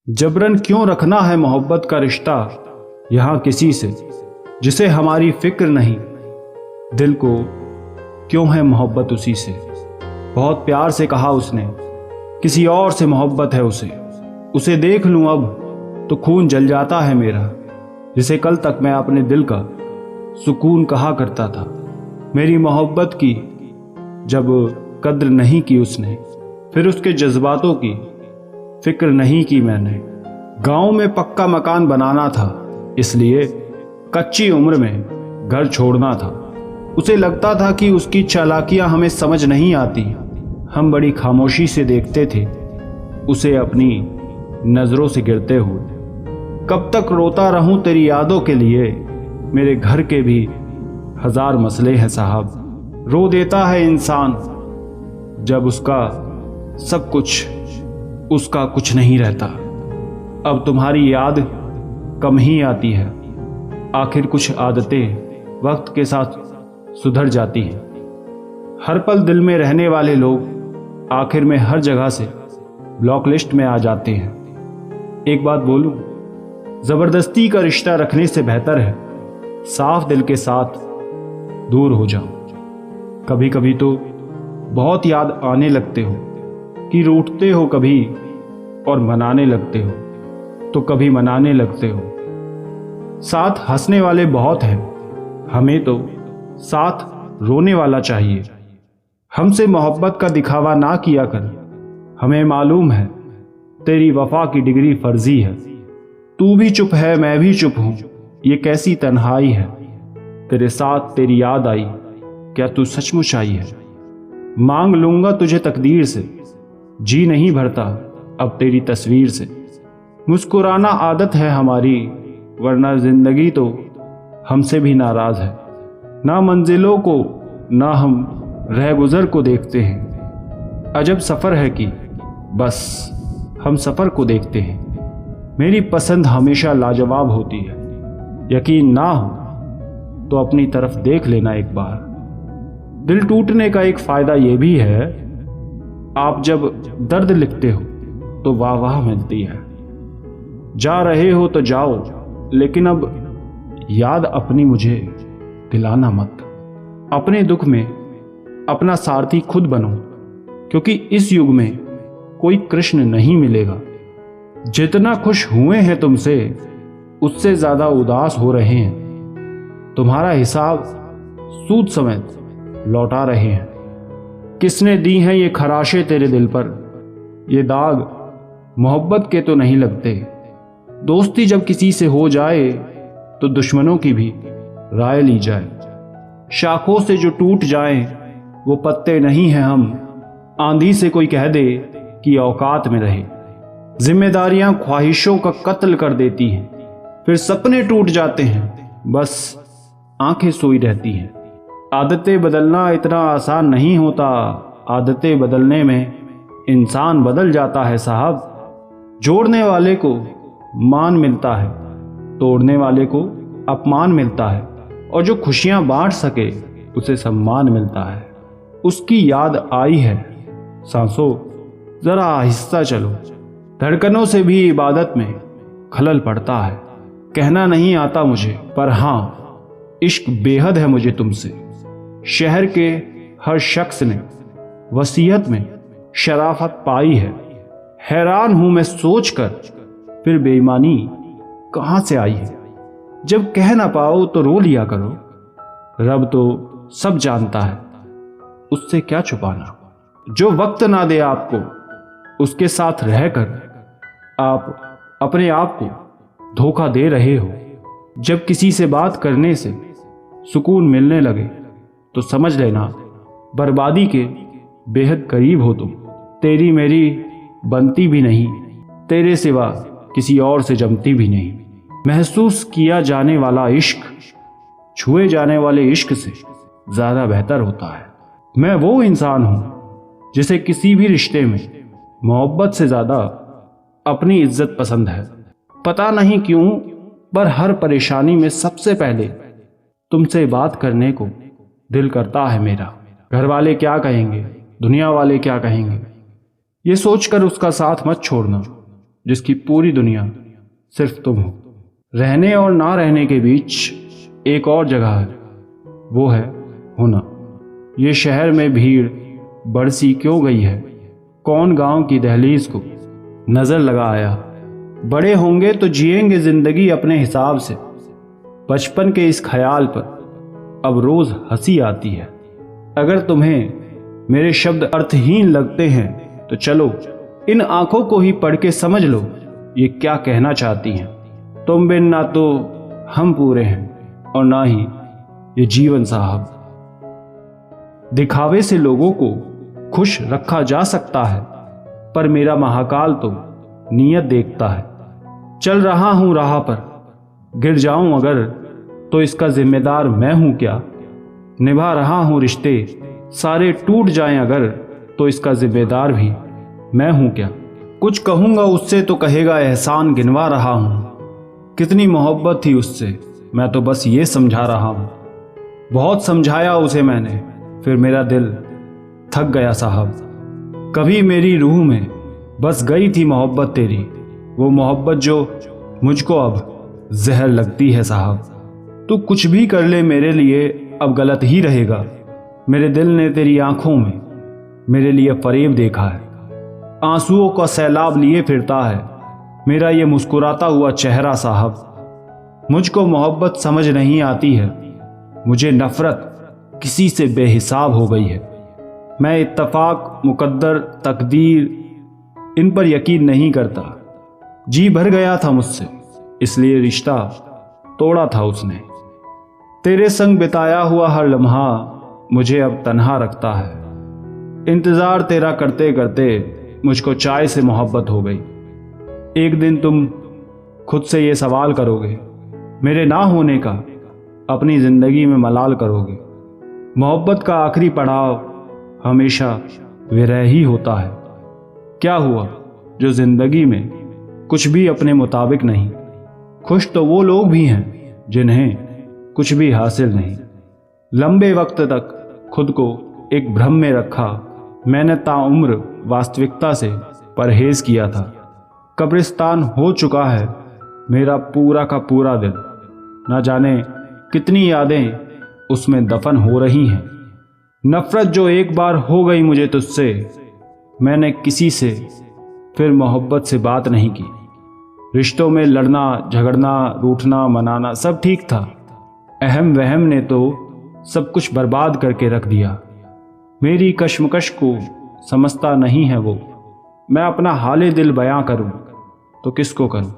जबरन क्यों रखना है मोहब्बत का रिश्ता यहाँ किसी से जिसे हमारी फिक्र नहीं। दिल को क्यों है मोहब्बत उसी से। बहुत प्यार से कहा उसने, किसी और से मोहब्बत है उसे देख लूं अब तो खून जल जाता है मेरा। जिसे कल तक मैं अपने दिल का सुकून कहा करता था। मेरी मोहब्बत की जब कद्र नहीं की उसने, फिर उसके जज्बातों की फिक्र नहीं की मैंने। गांव में पक्का मकान बनाना था, इसलिए कच्ची उम्र में घर छोड़ना था। उसे लगता था कि उसकी चालाकियां हमें समझ नहीं आती। हम बड़ी खामोशी से देखते थे उसे अपनी नजरों से गिरते हुए। कब तक रोता रहूं तेरी यादों के लिए, मेरे घर के भी हजार मसले हैं साहब। रो देता है इंसान जब उसका कुछ नहीं रहता। अब तुम्हारी याद कम ही आती है, आखिर कुछ आदतें वक्त के साथ सुधर जाती हैं। हर पल दिल में रहने वाले लोग आखिर में हर जगह से ब्लॉक लिस्ट में आ जाते हैं। एक बात बोलूं, जबरदस्ती का रिश्ता रखने से बेहतर है साफ दिल के साथ दूर हो जाओ। कभी कभी तो बहुत याद आने लगते हो कि रूठते हो कभी और मनाने लगते हो तो कभी मनाने लगते हो। साथ हंसने वाले बहुत हैं, हमें तो साथ रोने वाला चाहिए। हमसे मोहब्बत का दिखावा ना किया कर, हमें मालूम है तेरी वफा की डिग्री फर्जी है। तू भी चुप है मैं भी चुप हूं, ये कैसी तन्हाई है। तेरे साथ तेरी याद आई, क्या तू सचमुच आई है। मांग लूंगा तुझे तकदीर से, जी नहीं भरता अब तेरी तस्वीर से। मुस्कुराना आदत है हमारी, वरना जिंदगी तो हमसे भी नाराज है। ना मंजिलों को ना हम रह गुजर को देखते हैं। अजब सफ़र है कि बस हम सफ़र को देखते हैं। मेरी पसंद हमेशा लाजवाब होती है, यकीन ना हो तो अपनी तरफ देख लेना एक बार। दिल टूटने का एक फ़ायदा ये भी है, आप जब दर्द लिखते हो तो वाह वाह मिलती है। जा रहे हो तो जाओ, लेकिन अब याद अपनी मुझे दिलाना मत। अपने दुख में अपना सारथी खुद बनो, क्योंकि इस युग में कोई कृष्ण नहीं मिलेगा। जितना खुश हुए हैं तुमसे, उससे ज्यादा उदास हो रहे हैं। तुम्हारा हिसाब सूद समेत लौटा रहे हैं। किसने दी हैं ये खराशें तेरे दिल पर, ये दाग मोहब्बत के तो नहीं लगते। दोस्ती जब किसी से हो जाए तो दुश्मनों की भी राय ली जाए। शाखों से जो टूट जाएं वो पत्ते नहीं हैं हम। आंधी से कोई कह दे कि औकात में रहे। जिम्मेदारियां ख्वाहिशों का कत्ल कर देती हैं, फिर सपने टूट जाते हैं, बस आंखें सोई रहती हैं। आदतें बदलना इतना आसान नहीं होता, आदतें बदलने में इंसान बदल जाता है साहब। जोड़ने वाले को मान मिलता है, तोड़ने वाले को अपमान मिलता है, और जो खुशियां बांट सके उसे सम्मान मिलता है। उसकी याद आई है सांसों, जरा आहिस्ता चलो। धड़कनों से भी इबादत में खलल पड़ता है। कहना नहीं आता मुझे, पर हाँ इश्क बेहद है मुझे तुमसे। शहर के हर शख्स ने वसीयत में शराफत पाई है। हैरान हूं मैं सोचकर, फिर बेईमानी कहां से आई है। जब कह ना पाओ तो रो लिया करो, रब तो सब जानता है, उससे क्या छुपाना। जो वक्त ना दे आपको, उसके साथ रहकर आप अपने आप को धोखा दे रहे हो। जब किसी से बात करने से सुकून मिलने लगे तो समझ लेना बर्बादी के बेहद करीब हो तुम। तेरी मेरी बनती भी नहीं, तेरे सिवा किसी और से जमती भी नहीं। महसूस किया जाने वाला इश्क छुए जाने वाले इश्क से ज्यादा बेहतर होता है। मैं वो इंसान हूं जिसे किसी भी रिश्ते में मोहब्बत से ज्यादा अपनी इज्जत पसंद है। पता नहीं क्यों, पर हर परेशानी में सबसे पहले तुमसे बात करने को दिल करता है मेरा। घर वाले क्या कहेंगे, दुनिया वाले क्या कहेंगे, ये सोचकर उसका साथ मत छोड़ना। जिसकी पूरी दुनिया सिर्फ तुम हो। रहने और ना रहने के बीच एक और जगह है, वो है होना। ये शहर में भीड़ बरसी क्यों गई है? कौन गांव की दहलीज को नजर लगा आया? बड़े होंगे तो जिएंगे जिंदगी अपने हिसाब से। बचपन के इस ख्याल पर अब रोज हंसी आती है। अगर तुम्हें मेरे शब्द अर्थहीन लगते हैं तो चलो इन आंखों को ही पढ़ के समझ लो ये क्या कहना चाहती हैं। तुम बिन ना तो हम पूरे हैं और ना ही ये जीवन साहब। दिखावे से लोगों को खुश रखा जा सकता है, पर मेरा महाकाल तो नीयत देखता है। चल रहा हूं राह पर, गिर जाऊं अगर तो इसका जिम्मेदार मैं हूं क्या? निभा रहा हूं रिश्ते, सारे टूट जाएं अगर तो इसका जिम्मेदार भी मैं हूं क्या? कुछ कहूंगा उससे तो कहेगा एहसान गिनवा रहा हूं। कितनी मोहब्बत थी उससे, मैं तो बस ये समझा रहा हूं। बहुत समझाया उसे मैंने, फिर मेरा दिल थक गया साहब। कभी मेरी रूह में बस गई थी मोहब्बत तेरी, वो मोहब्बत जो मुझको अब जहर लगती है साहब। तू कुछ भी कर ले मेरे लिए अब गलत ही रहेगा। मेरे दिल ने तेरी आंखों में मेरे लिए फरेब देखा है। आंसुओं का सैलाब लिए फिरता है मेरा ये मुस्कुराता हुआ चेहरा साहब। मुझको मोहब्बत समझ नहीं आती है, मुझे नफरत किसी से बेहिसाब हो गई है। मैं इत्तफाक, मुकद्दर, तकदीर इन पर यकीन नहीं करता। जी भर गया था मुझसे, इसलिए रिश्ता तोड़ा था उसने। तेरे संग बिताया हुआ हर लम्हा मुझे अब तन्हा रखता है। इंतज़ार तेरा करते करते मुझको चाय से मोहब्बत हो गई। एक दिन तुम खुद से ये सवाल करोगे, मेरे ना होने का अपनी ज़िंदगी में मलाल करोगे। मोहब्बत का आखिरी पड़ाव हमेशा विरह ही होता है। क्या हुआ जो ज़िंदगी में कुछ भी अपने मुताबिक नहीं। खुश तो वो लोग भी हैं जिन्हें कुछ भी हासिल नहीं। लंबे वक्त तक खुद को एक भ्रम में रखा मैंने, ताउम्र वास्तविकता से परहेज किया था। कब्रिस्तान हो चुका है मेरा पूरा का पूरा दिल, न जाने कितनी यादें उसमें दफन हो रही हैं। नफरत जो एक बार हो गई मुझे तुझसे, मैंने किसी से फिर मोहब्बत से बात नहीं की। रिश्तों में लड़ना झगड़ना रूठना मनाना सब ठीक था, अहम वहम ने तो सब कुछ बर्बाद करके रख दिया। मेरी कश्मकश को समझता नहीं है वो। मैं अपना हाले दिल बयां करूं तो किसको करूं?